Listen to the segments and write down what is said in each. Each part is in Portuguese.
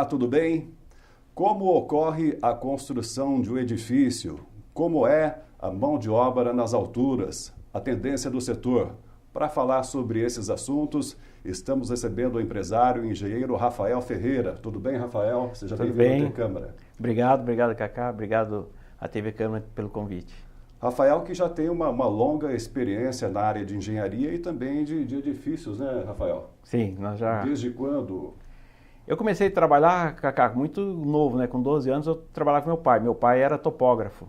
tudo bem? Como ocorre a construção de um edifício? Como é a mão de obra nas alturas? A tendência do setor? Para falar sobre esses assuntos, estamos recebendo o empresário e engenheiro Rafael Ferreira. Tudo bem, Rafael? Seja bem-vindo à TV Câmara. Obrigado, Cacá. Obrigado à TV Câmara pelo convite. Rafael, que já tem uma longa experiência na área de engenharia e também de edifícios, né, Rafael? Sim, nós já... Desde quando? Eu comecei a trabalhar, Cacá, muito novo, né? Com 12 anos eu trabalhava com meu pai. Meu pai era topógrafo.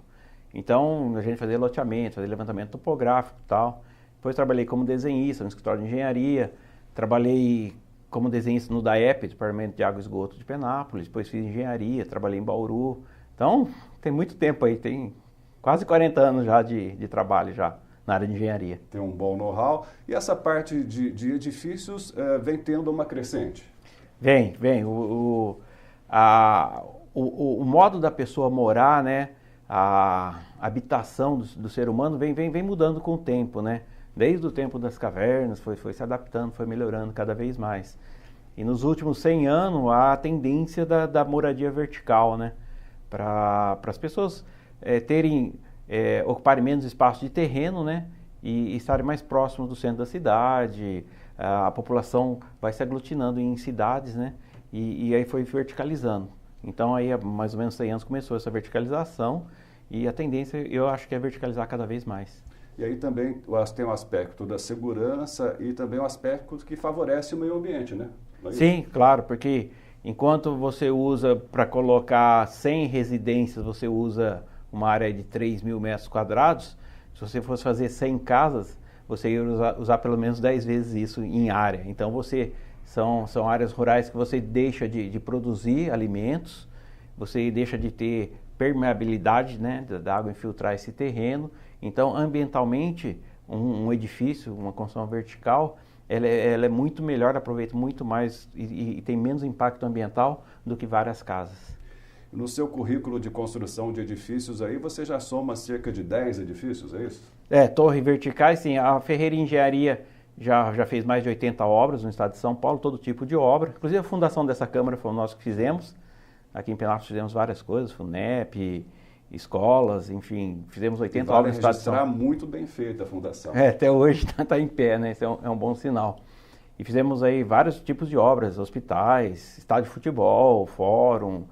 Então, a gente fazia loteamento, fazia levantamento topográfico e tal. Depois trabalhei como desenhista no escritório de engenharia. Trabalhei como desenhista no DAEP, Departamento de Água e Esgoto de Penápolis. Depois fiz engenharia, trabalhei em Bauru. Então, tem muito tempo aí, tem quase 40 anos já de trabalho já na área de engenharia. Tem um bom know-how. E essa parte de edifícios vem tendo uma crescente? Vem. O modo da pessoa morar, né? A habitação do ser humano vem mudando com o tempo, né? Desde o tempo das cavernas, foi se adaptando, foi melhorando cada vez mais. E nos últimos 100 anos, há a tendência da moradia vertical, né? Para as pessoas ocuparem menos espaço de terreno, né? E estarem mais próximos do centro da cidade. A população vai se aglutinando em cidades, né? E aí foi verticalizando. Então aí há mais ou menos 100 anos começou essa verticalização e a tendência eu acho que é verticalizar cada vez mais. E aí também tem um aspecto da segurança e também um aspecto que favorece o meio ambiente, né? Sim, claro, porque enquanto você usa para colocar 100 residências, você usa uma área de 3 mil metros quadrados, se você fosse fazer 100 casas, você ia usar pelo menos 10 vezes isso em área. Então são áreas rurais que você deixa de produzir alimentos, você deixa de ter permeabilidade, né, da água infiltrar esse terreno. Então, ambientalmente, um edifício, uma construção vertical, ela é muito melhor, aproveita muito mais e tem menos impacto ambiental do que várias casas. No seu currículo de construção de edifícios aí, você já soma cerca de 10 edifícios, é isso? Torre verticais, sim. A Ferreira Engenharia já fez mais de 80 obras no estado de São Paulo, todo tipo de obra. Inclusive a fundação dessa Câmara foi nós que fizemos. Aqui em Penápolis fizemos várias coisas, FUNEP, escolas, enfim, fizemos 80 obras no estado de São Paulo. Muito bem feita a fundação. Até hoje está em pé, né? Isso é um bom sinal. E fizemos aí vários tipos de obras, hospitais, estádio de futebol, fórum,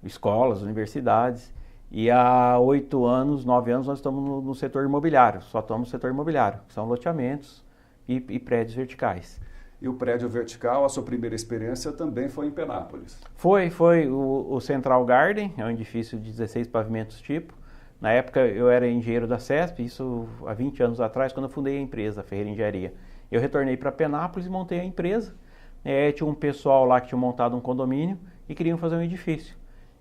escolas, universidades. E há 8 anos, 9 anos, nós estamos no setor imobiliário, só estamos no setor imobiliário, que são loteamentos e prédios verticais. E o prédio vertical, a sua primeira experiência também foi em Penápolis? Foi o Central Garden, é um edifício de 16 pavimentos tipo. Na época eu era engenheiro da CESP, isso há 20 anos atrás, quando eu fundei a empresa, a Ferreira Engenharia. Eu retornei para Penápolis e montei a empresa. Tinha um pessoal lá que tinha montado um condomínio e queriam fazer um edifício.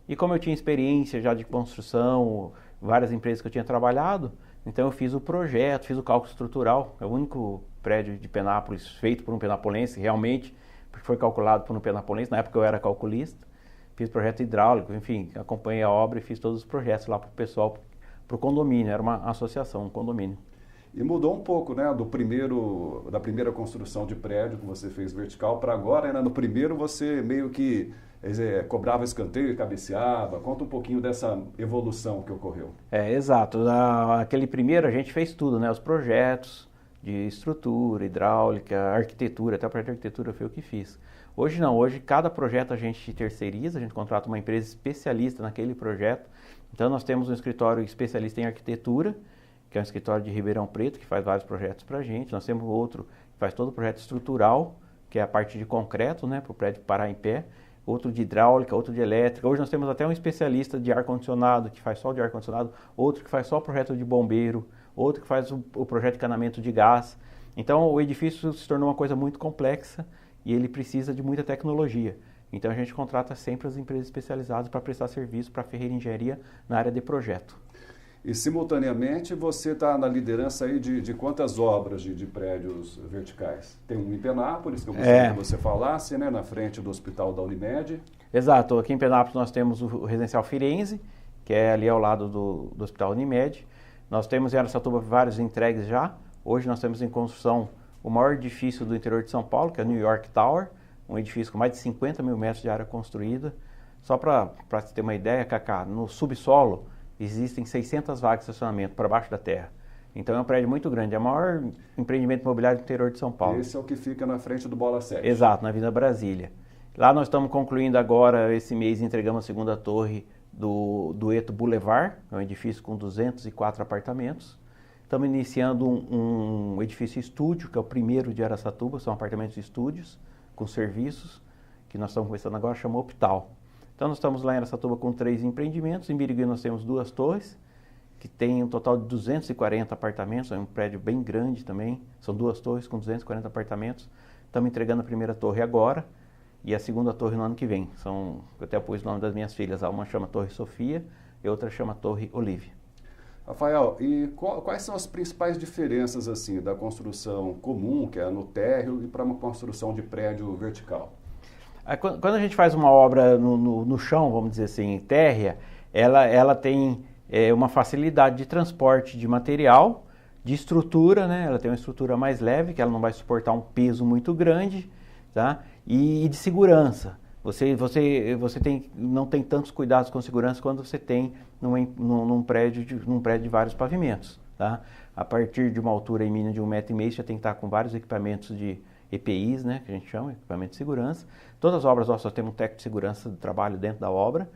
E como eu tinha experiência já de construção, várias empresas que eu tinha trabalhado, então eu fiz o projeto, fiz o cálculo estrutural. É o único prédio de Penápolis feito por um penapolense, realmente, porque foi calculado por um penapolense. Na época eu era calculista, fiz projeto hidráulico, enfim, acompanhei a obra e fiz todos os projetos lá para o pessoal, para o condomínio, era uma associação, um condomínio. E mudou um pouco, né, da primeira construção de prédio que você fez vertical para agora, né? No primeiro você meio que cobrava escanteio e cabeceava. Conta um pouquinho dessa evolução que ocorreu. Exato. Aquele primeiro a gente fez tudo, né, os projetos de estrutura, hidráulica, arquitetura, até o projeto de arquitetura foi o que fiz. Hoje não, hoje cada projeto a gente terceiriza, a gente contrata uma empresa especialista naquele projeto. Então nós temos um escritório especialista em arquitetura, que é um escritório de Ribeirão Preto, que faz vários projetos para a gente. Nós temos outro que faz todo o projeto estrutural, que é a parte de concreto, né, para o prédio parar em pé. Outro de hidráulica, outro de elétrica. Hoje nós temos até um especialista de ar-condicionado, que faz só de ar-condicionado, outro que faz só o projeto de bombeiro, outro que faz o projeto de encanamento de gás. Então o edifício se tornou uma coisa muito complexa e ele precisa de muita tecnologia. Então a gente contrata sempre as empresas especializadas para prestar serviço para a Ferreira Engenharia na área de projeto. E simultaneamente você está na liderança aí de quantas obras de prédios verticais? Tem um em Penápolis, que eu gostaria que você falasse, né, na frente do hospital da Unimed. Exato, aqui em Penápolis nós temos o residencial Firenze, que é ali ao lado do hospital Unimed. Nós temos em Araçatuba vários entregues já. Hoje nós temos em construção o maior edifício do interior de São Paulo, que é o New York Tower, um edifício com mais de 50 mil metros de área construída. Só para você ter uma ideia, Cacá, no subsolo existem 600 vagas de estacionamento para baixo da terra. Então é um prédio muito grande, é o maior empreendimento imobiliário do interior de São Paulo. Esse é o que fica na frente do Bola 7. Exato, na Avenida Brasília. Lá nós estamos concluindo agora, esse mês, entregamos a segunda torre do Dueto Boulevard, é um edifício com 204 apartamentos. Estamos iniciando um edifício estúdio, que é o primeiro de Araçatuba, são apartamentos estúdios com serviços, que nós estamos começando agora, chama Optal. Então nós estamos lá em Araçatuba com 3 empreendimentos, em Birigui nós temos 2 torres, que tem um total de 240 apartamentos, é um prédio bem grande também, são 2 torres com 240 apartamentos. Estamos entregando a primeira torre agora e a segunda torre no ano que vem. Eu até pus o nome das minhas filhas, uma chama Torre Sofia e outra chama Torre Olívia. Rafael, e quais são as principais diferenças assim da construção comum, que é no térreo, e para uma construção de prédio vertical? Quando a gente faz uma obra no chão, vamos dizer assim, térrea, ela tem uma facilidade de transporte de material, de estrutura, né? Ela tem uma estrutura mais leve, que ela não vai suportar um peso muito grande, tá? E de segurança. Você não tem tantos cuidados com segurança quando você tem num prédio de vários pavimentos, tá? A partir de uma altura em mínimo de 1,5 metro, você já tem que estar com vários equipamentos de EPIs, né? Que a gente chama, equipamento de segurança. Todas as obras nossas temos um técnico de segurança do trabalho dentro da obra.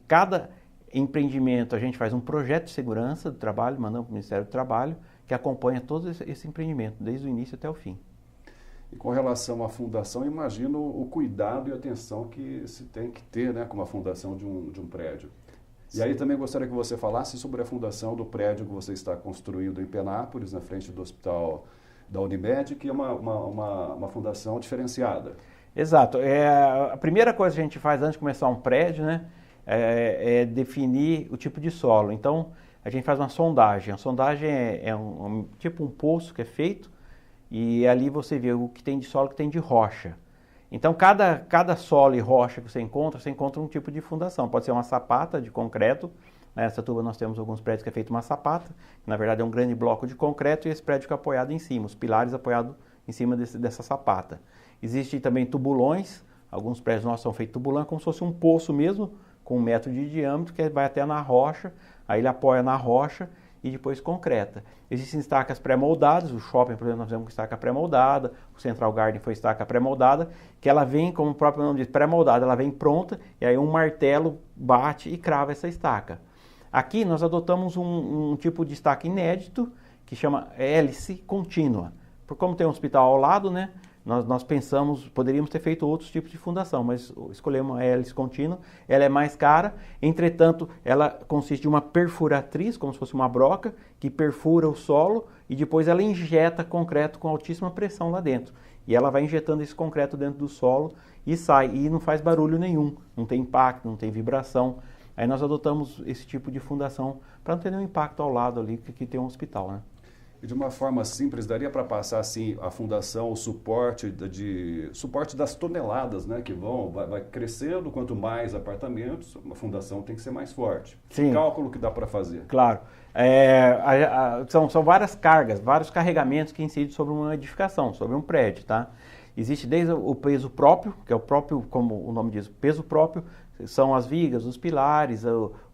Cada empreendimento, a gente faz um projeto de segurança do trabalho, mandamos para o Ministério do Trabalho, que acompanha todo esse empreendimento, desde o início até o fim. E com relação à fundação, imagino o cuidado e atenção que se tem que ter, né, com a fundação de um prédio. Sim. E aí também gostaria que você falasse sobre a fundação do prédio que você está construindo em Penápolis, na frente do Hospital da Unimed, que é uma fundação diferenciada. Exato. A primeira coisa que a gente faz antes de começar um prédio, né, é definir o tipo de solo. Então, a gente faz uma sondagem. A sondagem é tipo um poço que é feito e ali você vê o que tem de solo e o que tem de rocha. Então, cada solo e rocha que você encontra um tipo de fundação. Pode ser uma sapata de concreto. Nessa tuba nós temos alguns prédios que é feito uma sapata, que na verdade é um grande bloco de concreto e esse prédio fica apoiado em cima, os pilares apoiados em cima dessa sapata. Existem também tubulões, alguns prédios nossos são feitos tubulão, como se fosse um poço mesmo, com 1 metro de diâmetro, que vai até na rocha, aí ele apoia na rocha e depois concreta. Existem estacas pré-moldadas, o shopping, por exemplo, nós fizemos com estaca pré-moldada, o Central Garden foi estaca pré-moldada, que ela vem, como o próprio nome diz, pré-moldada, ela vem pronta, e aí um martelo bate e crava essa estaca. Aqui nós adotamos um tipo de estaca inédito, que chama hélice contínua. Por como tem um hospital ao lado, né? Nós pensamos, poderíamos ter feito outros tipos de fundação, mas escolhemos a hélice contínua, ela é mais cara, entretanto, ela consiste de uma perfuratriz, como se fosse uma broca, que perfura o solo e depois ela injeta concreto com altíssima pressão lá dentro. E ela vai injetando esse concreto dentro do solo e sai, e não faz barulho nenhum, não tem impacto, não tem vibração. Aí nós adotamos esse tipo de fundação para não ter nenhum impacto ao lado ali, que tem um hospital, né? E de uma forma simples, daria para passar assim a fundação, o suporte das toneladas, né, que vai crescendo, quanto mais apartamentos, uma fundação tem que ser mais forte. Sim. Que cálculo que dá para fazer? Claro. São várias cargas, vários carregamentos que incidem sobre uma edificação, sobre um prédio, tá? Existe desde o peso próprio, que é o próprio, como o nome diz, peso próprio, são as vigas, os pilares,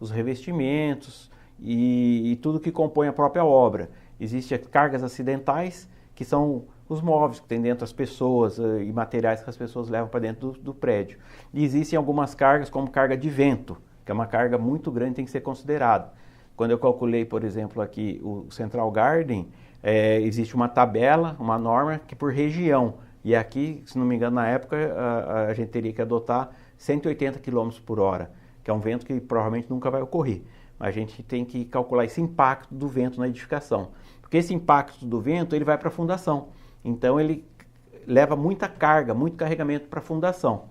os revestimentos e tudo que compõe a própria obra. Existem cargas acidentais, que são os móveis que tem dentro as pessoas e materiais que as pessoas levam para dentro do prédio. E existem algumas cargas, como carga de vento, que é uma carga muito grande e tem que ser considerada. Quando eu calculei, por exemplo, aqui o Central Garden, existe uma tabela, uma norma que por região. E aqui, se não me engano, na época, a gente teria que adotar 180 km por hora, que é um vento que provavelmente nunca vai ocorrer. A gente tem que calcular esse impacto do vento na edificação. Porque esse impacto do vento, ele vai para a fundação. Então, ele leva muita carga, muito carregamento para a fundação.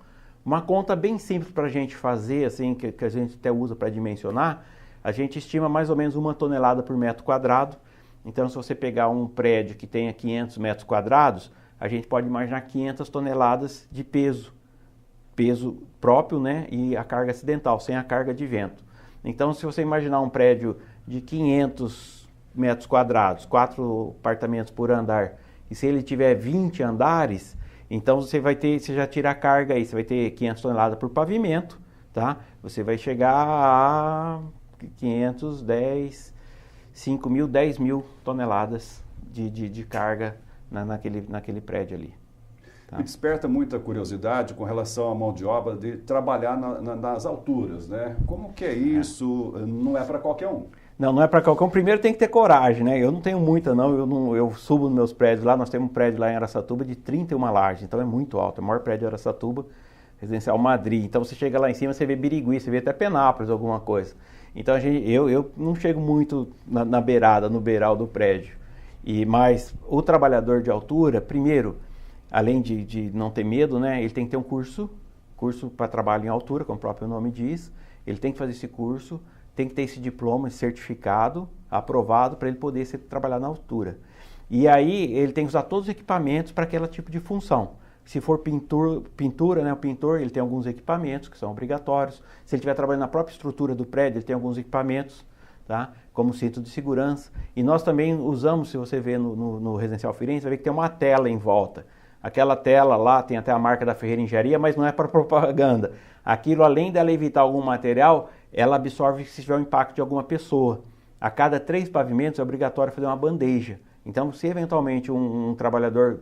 Uma conta bem simples para a gente fazer, assim, que a gente até usa para dimensionar, a gente estima mais ou menos 1 tonelada por metro quadrado. Então, se você pegar um prédio que tenha 500 metros quadrados, a gente pode imaginar 500 toneladas de peso próprio, né, e a carga acidental, sem a carga de vento. Então, se você imaginar um prédio de 500 metros quadrados, 4 apartamentos por andar, e se ele tiver 20 andares, então você já tira a carga aí, você vai ter 500 toneladas por pavimento, tá? Você vai chegar a 5 mil, 10 mil toneladas de carga naquele prédio ali. Tá? Me desperta muita curiosidade com relação à mão de obra de trabalhar nas alturas, né? Como que é isso? Não é para qualquer um. Não é para qualquer um. Primeiro tem que ter coragem, né? Eu não tenho muita, não. Eu subo nos meus prédios lá. Nós temos um prédio lá em Araçatuba de 31 lajes, então é muito alto. É o maior prédio de Araçatuba, Residencial Madrid. Então você chega lá em cima, você vê Birigui, você vê até Penápolis, alguma coisa. Então eu não chego muito na beirada, no beiral do prédio. Mas o trabalhador de altura, primeiro, além de não ter medo, né? Ele tem que ter um curso para trabalho em altura, como o próprio nome diz. Ele tem que fazer esse curso, tem que ter esse diploma, esse certificado aprovado para ele poder trabalhar na altura. E aí ele tem que usar todos os equipamentos para aquele tipo de função. Se for pintura, né, o pintor ele tem alguns equipamentos que são obrigatórios. Se ele estiver trabalhando na própria estrutura do prédio, ele tem alguns equipamentos, tá? Como cinto de segurança. E nós também usamos, se você ver no Residencial Firenze, vai ver que tem uma tela em volta. Aquela tela lá tem até a marca da Ferreira Engenharia, mas não é para propaganda. Aquilo, além dela evitar algum material, ela absorve se tiver um impacto de alguma pessoa. A cada 3 pavimentos é obrigatório fazer uma bandeja. Então, se eventualmente um trabalhador,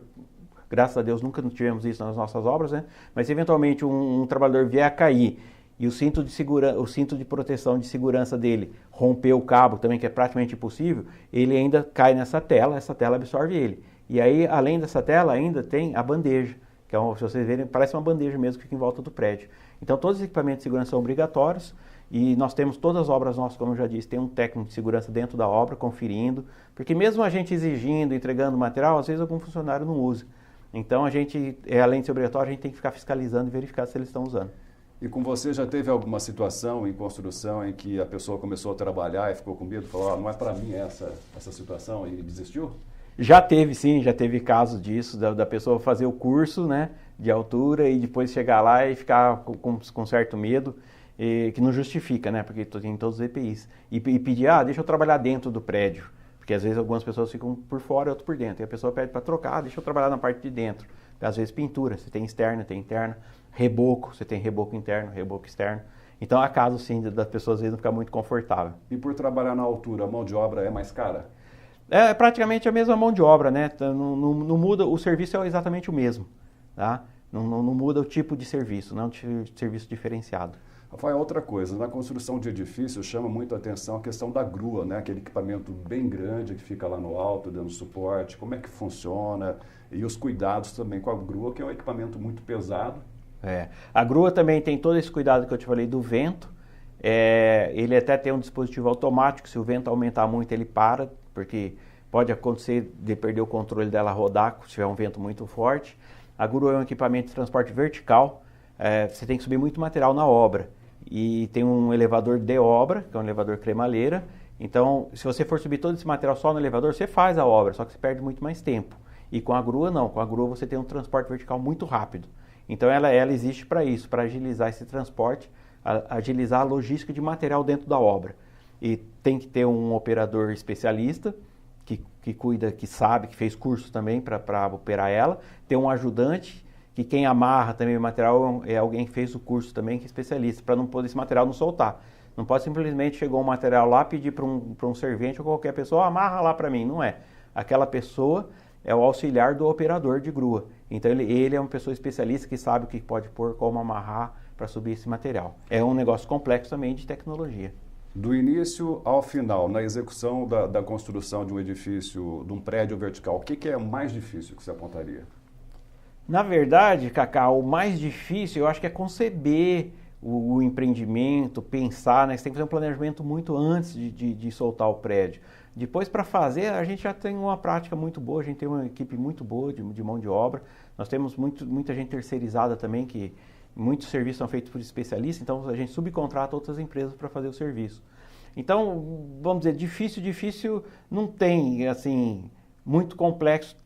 graças a Deus nunca tivemos isso nas nossas obras, né? Mas se eventualmente um trabalhador vier a cair e o cinto de proteção de segurança dele romper o cabo também, que é praticamente impossível, ele ainda cai nessa tela, essa tela absorve ele. E aí, além dessa tela, ainda tem a bandeja, que se vocês verem, parece uma bandeja mesmo que fica em volta do prédio. Então, todos os equipamentos de segurança são obrigatórios e nós temos todas as obras nossas, como eu já disse, tem um técnico de segurança dentro da obra, conferindo, porque mesmo a gente exigindo, entregando material, às vezes algum funcionário não usa. Então, além de ser obrigatório, a gente tem que ficar fiscalizando e verificar se eles estão usando. E com você já teve alguma situação em construção em que a pessoa começou a trabalhar e ficou com medo, falou, não é para mim essa situação e desistiu? Já teve, sim, já teve casos disso, da pessoa fazer o curso, né, de altura e depois chegar lá e ficar com certo medo, que não justifica, né, porque tem todos os EPIs. E pedir, deixa eu trabalhar dentro do prédio, porque às vezes algumas pessoas ficam por fora e outras por dentro. E a pessoa pede para trocar, deixa eu trabalhar na parte de dentro. Às vezes pintura, você tem externa, tem interna, reboco, você tem reboco interno, reboco externo. Então há casos, sim, das pessoas às vezes não ficar muito confortável. E por trabalhar na altura, a mão de obra é mais cara? É praticamente a mesma mão de obra, né? Não muda, o serviço é exatamente o mesmo, tá? Não muda o tipo de serviço, não é um serviço diferenciado. Rafael, outra coisa, na construção de edifícios chama muito a atenção a questão da grua, né? Aquele equipamento bem grande que fica lá no alto, dando suporte, como é que funciona e os cuidados também com a grua, que é um equipamento muito pesado. A grua também tem todo esse cuidado que eu te falei do vento, ele até tem um dispositivo automático, se o vento aumentar muito ele para, porque pode acontecer de perder o controle dela rodar se tiver um vento muito forte. A grua é um equipamento de transporte vertical, você tem que subir muito material na obra. E tem um elevador de obra, que é um elevador cremaleira. Então, se você for subir todo esse material só no elevador, você faz a obra, só que você perde muito mais tempo. E com a grua, não. Com a grua você tem um transporte vertical muito rápido. Então, ela existe para isso, para agilizar esse transporte, agilizar a logística de material dentro da obra. E tem que ter um operador especialista, que cuida, que sabe, que fez curso também para operar ela. Tem um ajudante, que quem amarra também o material é alguém que fez o curso também, que é especialista, para não poder esse material não soltar. Não pode simplesmente chegar um material lá, pedir para um servente ou qualquer pessoa, amarra lá para mim. Não é. Aquela pessoa é o auxiliar do operador de grua. Então ele é uma pessoa especialista que sabe o que pode pôr, como amarrar para subir esse material. É um negócio complexo também de tecnologia. Do início ao final, na execução da construção de um edifício, de um prédio vertical, o que é mais difícil que você apontaria? Na verdade, Cacá, o mais difícil eu acho que é conceber o empreendimento, pensar, né? Você tem que fazer um planejamento muito antes de soltar o prédio. Depois, para fazer, a gente já tem uma prática muito boa, a gente tem uma equipe muito boa de mão de obra. Nós temos muita gente terceirizada também, que muitos serviços são feitos por especialistas, então a gente subcontrata outras empresas para fazer o serviço. Então, vamos dizer, difícil não tem, assim, muito complexo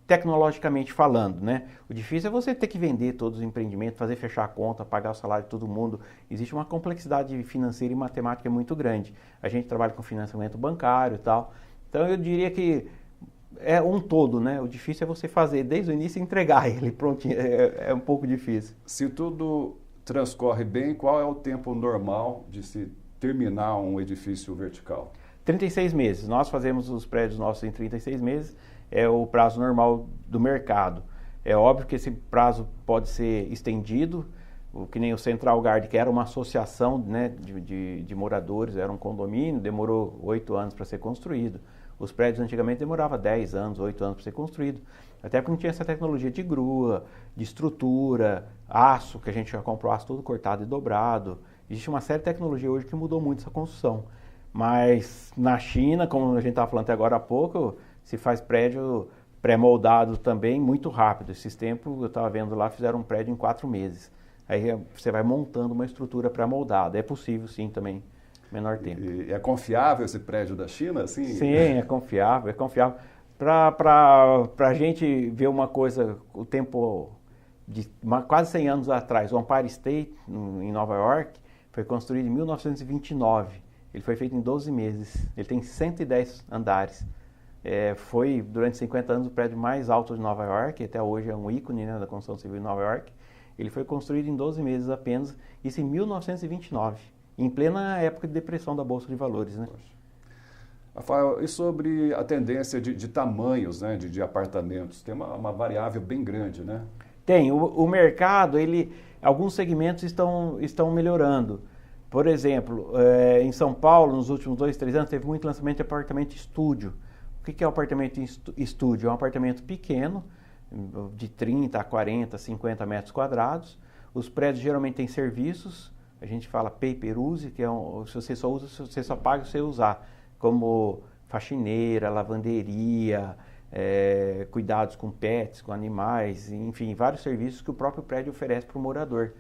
tecnologicamente falando, né? O difícil é você ter que vender todos os empreendimentos, fazer fechar a conta, pagar o salário de todo mundo. Existe uma complexidade financeira e matemática muito grande. A gente trabalha com financiamento bancário e tal. Então eu diria que é um todo, né? O difícil é você fazer desde o início e entregar ele prontinho. É um pouco difícil. Se tudo transcorre bem, qual é o tempo normal de se terminar um edifício vertical? 36 meses. Nós fazemos os prédios nossos em 36 meses, é o prazo normal do mercado. É óbvio que esse prazo pode ser estendido, que nem o Central Garden, que era uma associação, né, de moradores, era um condomínio, demorou 8 anos para ser construído. Os prédios antigamente demoravam 10 anos, 8 anos para ser construído. Até porque não tinha essa tecnologia de grua, de estrutura, aço, que a gente já comprou aço todo cortado e dobrado. Existe uma série de tecnologia hoje que mudou muito essa construção. Mas na China, como a gente estava falando até agora há pouco, se faz prédio pré-moldado também muito rápido. Esses tempos, eu estava vendo lá, fizeram um prédio em 4 meses. Aí você vai montando uma estrutura pré-moldada. É possível sim também, menor tempo. E é confiável esse prédio da China? Assim? Sim, é confiável, é confiável. Para a gente ver uma coisa, o tempo de quase 100 anos atrás, o Empire State, em Nova York, foi construído em 1929. Ele foi feito em 12 meses. Ele tem 110 andares. Foi, durante 50 anos, o prédio mais alto de Nova York. Até hoje é um ícone, né, da construção civil em Nova York. Ele foi construído em 12 meses apenas, isso em 1929, em plena época de depressão da Bolsa de Valores, né? Rafael, e sobre a tendência de tamanhos, né, de apartamentos? Tem uma variável bem grande, né? Tem. O mercado, alguns segmentos estão melhorando. Por exemplo, em São Paulo, nos últimos 2, 3 anos, teve muito lançamento de apartamento estúdio. O que é o apartamento estúdio? É um apartamento pequeno, de 30 a 40, 50 metros quadrados. Os prédios geralmente têm serviços, a gente fala pay-per-use, que se você só usa, você só paga se você usar, como faxineira, lavanderia, cuidados com pets, com animais, enfim, vários serviços que o próprio prédio oferece para o morador.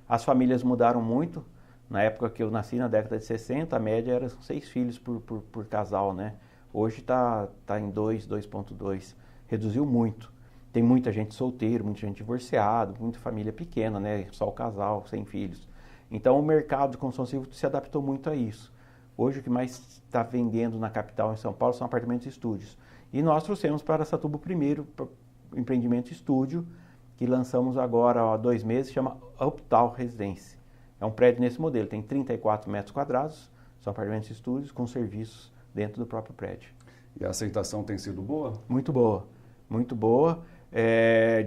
As famílias mudaram muito. Na época que eu nasci, na década de 60, a média era 6 filhos por casal, né? Hoje está em 2,2. Reduziu muito. Tem muita gente solteira, muita gente divorciada, muita família pequena, né? Só o casal, sem filhos. Então, o mercado de construção civil se adaptou muito a isso. Hoje, o que mais está vendendo na capital, em São Paulo, são apartamentos e estúdios. E nós trouxemos para Araçatuba o primeiro empreendimento estúdio, que lançamos agora há 2 meses, chama Uptown Residência. É um prédio nesse modelo, tem 34 metros quadrados, são apartamentos e estúdios com serviços dentro do próprio prédio. E a aceitação tem sido boa? Muito boa, muito boa.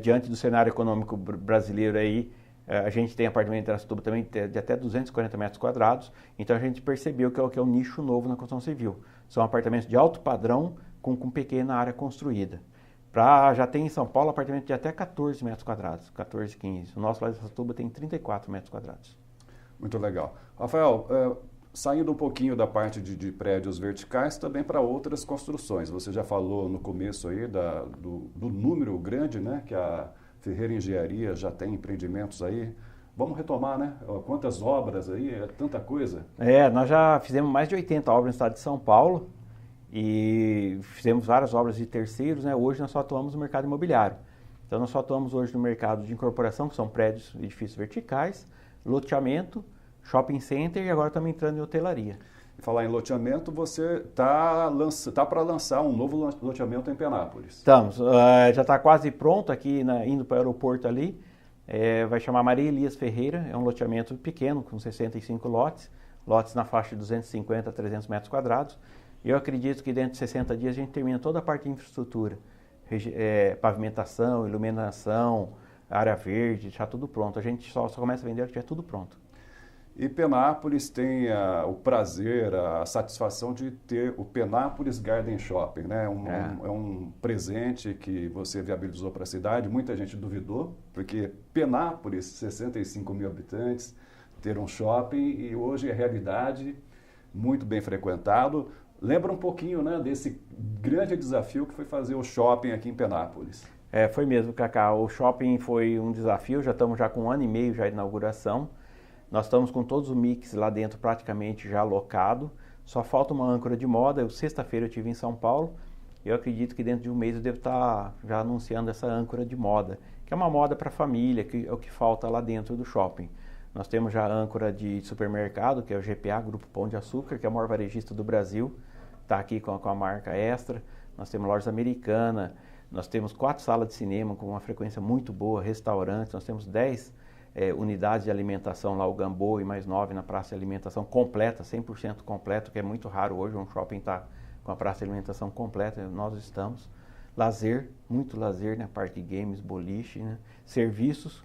Diante do cenário econômico brasileiro aí, a gente tem apartamento em Araçatuba também de até 240 metros quadrados, então a gente percebeu que é um nicho novo na construção civil. São apartamentos de alto padrão com pequena área construída. Já tem em São Paulo apartamento de até 14 metros quadrados, 14, 15. O nosso lá de Araçatuba tem 34 metros quadrados. Muito legal. Rafael, saindo um pouquinho da parte de prédios verticais, também para outras construções. Você já falou no começo aí do número grande, né, que a Ferreira Engenharia já tem empreendimentos aí. Vamos retomar, né? Quantas obras aí, é tanta coisa. Nós já fizemos mais de 80 obras no estado de São Paulo e fizemos várias obras de terceiros, né? Hoje nós só atuamos no mercado imobiliário. Então nós só atuamos hoje no mercado de incorporação, que são prédios, edifícios verticais, loteamento, shopping center e agora estamos entrando em hotelaria. Falar em loteamento, você tá para lançar um novo loteamento em Penápolis. Estamos, já está quase pronto aqui, indo para o aeroporto ali. Vai chamar Maria Elias Ferreira, é um loteamento pequeno, com 65 lotes na faixa de 250 a 300 metros quadrados. Eu acredito que dentro de 60 dias a gente termina toda a parte de infraestrutura, pavimentação, iluminação, área verde, já tudo pronto. A gente só começa a vender quando tiver tudo pronto. E Penápolis tem o prazer, a satisfação de ter o Penápolis Garden Shopping, né? É um presente que você viabilizou para a cidade. Muita gente duvidou, porque Penápolis, 65 mil habitantes, ter um shopping e hoje é realidade, muito bem frequentado. Lembra um pouquinho, né, desse grande desafio que foi fazer o shopping aqui em Penápolis. Foi mesmo, Cacá. O shopping foi um desafio, já estamos com 1 ano e meio já de inauguração. Nós estamos com todos os mix lá dentro praticamente já alocado. Só falta uma âncora de moda. Sexta-feira eu estive em São Paulo. Eu acredito que dentro de um mês eu devo estar já anunciando essa âncora de moda, que é uma moda para a família, que é o que falta lá dentro do shopping. Nós temos já a âncora de supermercado, que é o GPA, Grupo Pão de Açúcar, que é o maior varejista do Brasil. Está aqui com a marca Extra. Nós temos lojas americanas. Nós temos 4 salas de cinema com uma frequência muito boa, restaurantes. Nós temos 10 unidades de alimentação lá, o Gamboa e mais 9 na praça de alimentação completa, 100% completo, que é muito raro hoje, um shopping está com a praça de alimentação completa, nós estamos. Lazer, muito lazer, né? Parque de games, boliche, né? Serviços,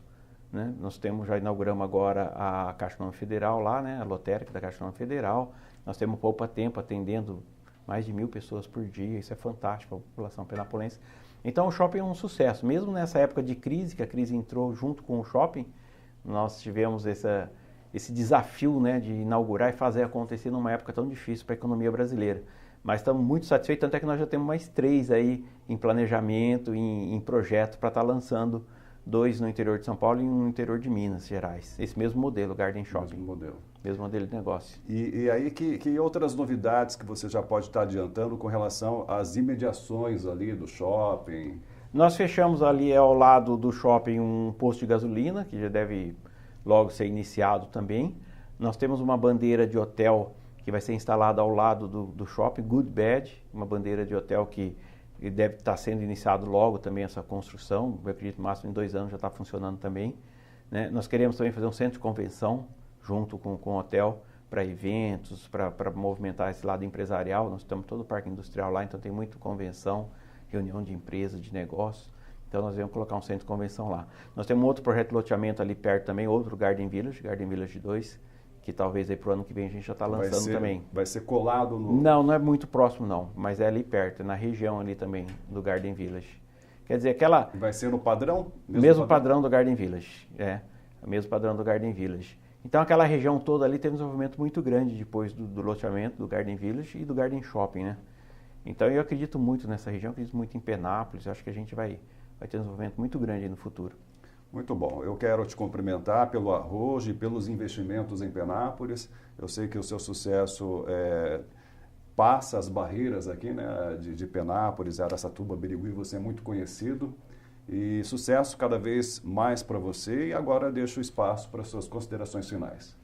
né? Nós já inauguramos agora a Caixa Econômica Federal lá, né? A lotérica da Caixa Econômica Federal. Nós temos Poupa Tempo atendendo mais de 1.000 pessoas por dia, isso é fantástico para a população penapolense. Então o shopping é um sucesso, mesmo nessa época de crise, que a crise entrou junto com o shopping, nós tivemos esse desafio, né, de inaugurar e fazer acontecer numa época tão difícil para a economia brasileira. Mas estamos muito satisfeitos, tanto é que nós já temos mais 3 aí em planejamento, em projeto, para estar lançando 2 no interior de São Paulo e 1 no interior de Minas Gerais. Esse mesmo modelo, Garden Shopping. Mesmo modelo de negócio. E aí, que outras novidades que você já pode estar adiantando com relação às imediações ali do shopping? Nós fechamos ali ao lado do shopping um posto de gasolina, que já deve logo ser iniciado também. Nós temos uma bandeira de hotel que vai ser instalada ao lado do shopping, Good Bad, uma bandeira de hotel que deve estar sendo iniciado logo também essa construção, eu acredito no máximo em 2 anos já está funcionando também. Né? Nós queremos também fazer um centro de convenção junto com o hotel para eventos, para movimentar esse lado empresarial. Nós temos todo o parque industrial lá, então tem muita convenção, reunião de empresas, de negócios. Então nós vamos colocar um centro de convenção lá. Nós temos um outro projeto de loteamento ali perto também, outro Garden Village 2, que talvez aí pro ano que vem a gente já está lançando também. Vai ser colado no... Não é muito próximo não, mas é ali perto, na região ali também do Garden Village. Quer dizer, aquela... Vai ser no padrão? Mesmo padrão do Garden Village, o mesmo padrão do Garden Village. Então aquela região toda ali teve um desenvolvimento muito grande depois do loteamento do Garden Village e do Garden Shopping, né? Então eu acredito muito nessa região, acredito muito em Penápolis, eu acho que a gente vai ter um desenvolvimento muito grande aí no futuro. Muito bom. Eu quero te cumprimentar pelo arrojo e pelos investimentos em Penápolis. Eu sei que o seu sucesso passa as barreiras aqui, né, de Penápolis, Araçatuba, Birigui, você é muito conhecido. E sucesso cada vez mais para você. E agora deixo o espaço para suas considerações finais.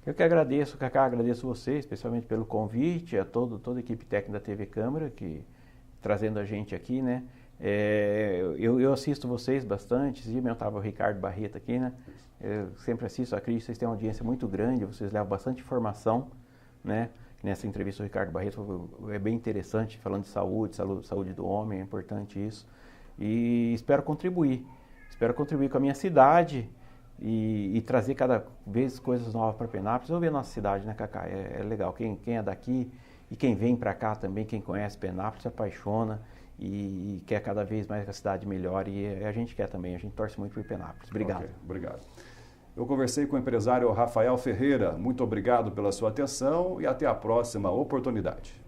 Eu que agradeço, Cacá, agradeço você, especialmente pelo convite, a toda a equipe técnica da TV Câmara, trazendo a gente aqui, né? Eu assisto vocês bastante, esse dia mesmo estava o Ricardo Barreto aqui, né? Eu sempre assisto, acredito que vocês têm uma audiência muito grande, vocês levam bastante informação, né? Nessa entrevista o Ricardo Barreto é bem interessante, falando de saúde do homem, é importante isso. E espero contribuir com a minha cidade e trazer cada vez coisas novas para Penápolis. Eu ver a nossa cidade, né, Cacá? É legal, quem é daqui e quem vem para cá também, quem conhece Penápolis, se apaixona e quer cada vez mais que a cidade melhore, e a gente quer também, a gente torce muito por Penápolis. Obrigado. Okay, obrigado. Eu conversei com o empresário Rafael Ferreira. Muito obrigado pela sua atenção e até a próxima oportunidade.